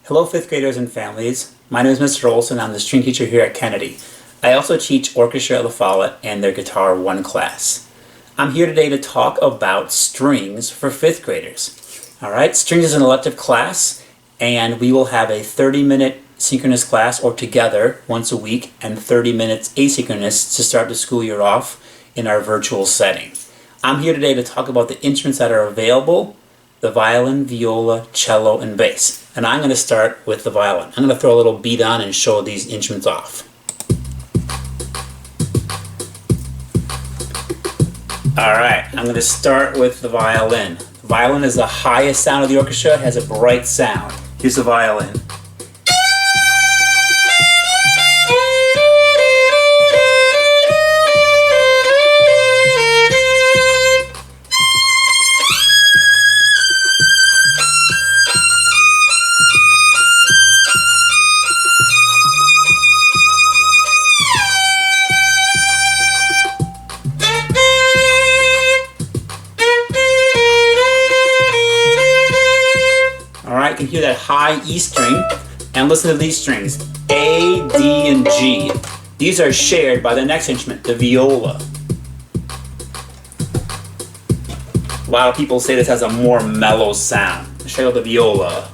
Hello, fifth graders and families. My name is Mr. Olson. I'm the string teacher here at Kennedy. I also teach orchestra at La Follette and their Guitar 1 class. I'm here today to talk about strings for fifth graders. Alright, strings is an elective class, and we will have a 30-minute synchronous class or together once a week and 30 minutes asynchronous to start the school year off in our virtual setting. I'm here today to talk about the instruments that are available: the violin, viola, cello, and bass. And I'm going to start with the violin. I'm going to throw a little beat on and show these instruments off. Alright, I'm going to start with the violin. The violin is the highest sound of the orchestra. It has a bright sound. Here's the violin. Alright, you can hear that high E string, and listen to these strings, A, D, and G. These are shared by the next instrument, the viola. A lot of people say this has a more mellow sound. Let's check out the viola.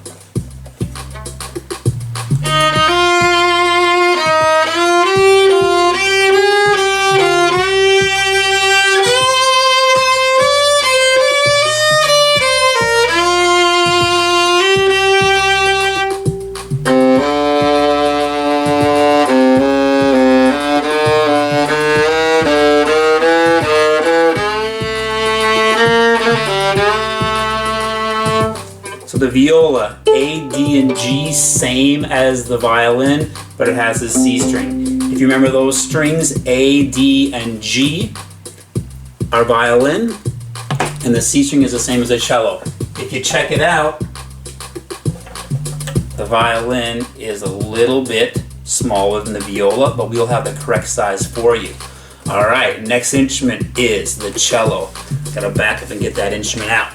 So the viola, A, D, and G, same as the violin, but it has this C string. If you remember those strings, A, D, and G are violin, and the C string is the same as the cello. If you check it out, the violin is a little bit smaller than the viola, but we'll have the correct size for you. Alright, next instrument is the cello. Gotta back up and get that instrument out.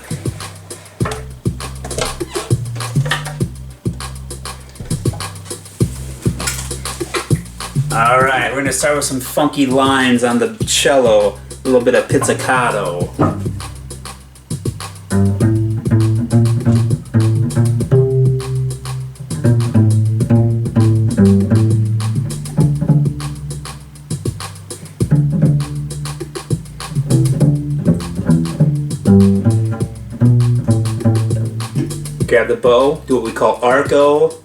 Alright, we're going to start with some funky lines on the cello, a little bit of pizzicato. Grab the bow, do what we call arco.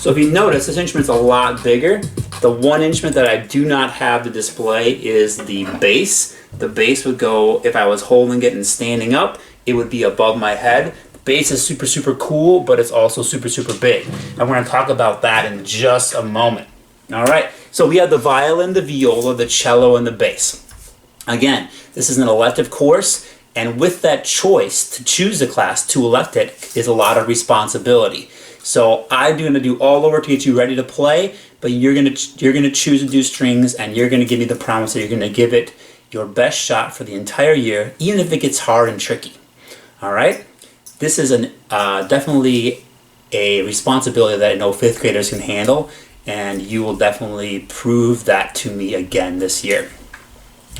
So if you notice, this instrument's a lot bigger. The one instrument that I do not have to display is the bass. The bass would go, if I was holding it and standing up, it would be above my head. The bass is super cool, but it's also super big. I'm going to talk about that in just a moment. Alright, so we have the violin, the viola, the cello, and the bass. Again, this is an elective course, and with that choice to choose a class to elect it is a lot of responsibility. So I'm going to do all over to get you ready to play, but you're going to choose to do strings, and you're going to give me the promise that you're going to give it your best shot for the entire year, even if it gets hard and tricky. All right? This is definitely a responsibility that I know fifth graders can handle, and you will definitely prove that to me again this year.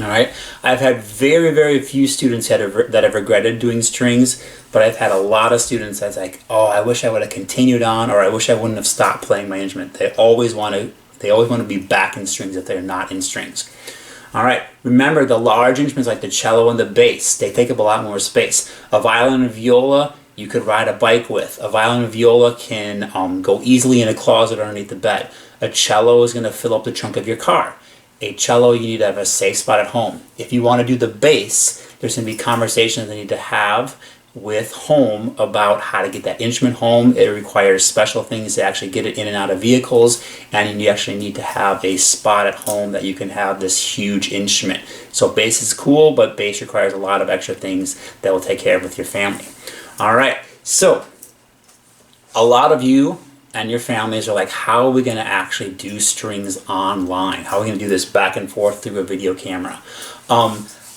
All right, I've had very few students that have regretted doing strings, but I've had a lot of students that's like, oh, I wish I would have continued on, or I wish I wouldn't have stopped playing my instrument. They always want to be back in strings if they're not in strings. All right, remember the large instruments like the cello and the bass, they take up a lot more space. A violin and viola, you could ride a bike with. A violin and viola can go easily in a closet or underneath the bed. A cello is going to fill up the trunk of your car. A cello, you need to have a safe spot at home. If you want to do the bass, there's going to be conversations that you need to have with home about how to get that instrument home. It requires special things to actually get it in and out of vehicles, and you actually need to have a spot at home that you can have this huge instrument. So bass is cool, but bass requires a lot of extra things that will take care of with your family. All right, so a lot of you and your families are like, how are we going to actually do strings online? How are we going to do this back and forth through a video camera?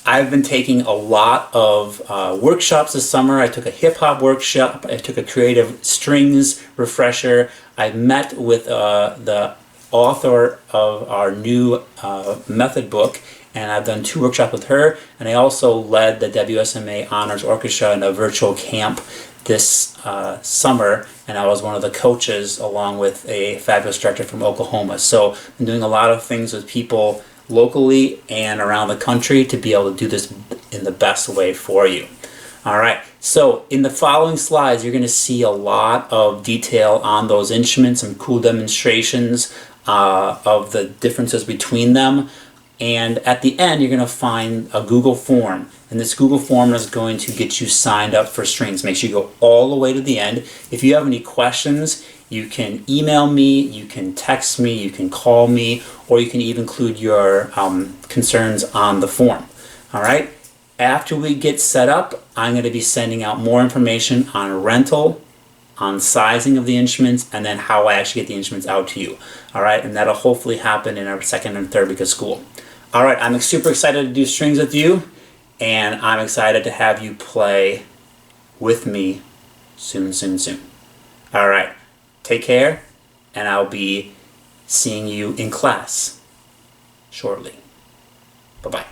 I've been taking a lot of workshops this summer. I took a hip hop workshop. I took a creative strings refresher. I met with the author of our new method book, and I've done 2 workshops with her. And I also led the WSMA Honors Orchestra in a virtual camp this summer, and I was one of the coaches along with a fabulous director from Oklahoma. So I'm doing a lot of things with people locally and around the country to be able to do this in the best way for you. All right, so in the following slides, you're going to see a lot of detail on those instruments, some cool demonstrations of the differences between them. And at the end, you're going to find a Google form. And this Google form is going to get you signed up for strings. Make sure you go all the way to the end. If you have any questions, you can email me, you can text me, you can call me, or you can even include your concerns on the form. All right? After we get set up, I'm going to be sending out more information on rental, on sizing of the instruments, and then how I actually get the instruments out to you. All right? And that'll hopefully happen in our second and third week of school. All right, I'm super excited to do strings with you, and I'm excited to have you play with me soon, soon, soon. All right, take care, and I'll be seeing you in class shortly. Bye-bye.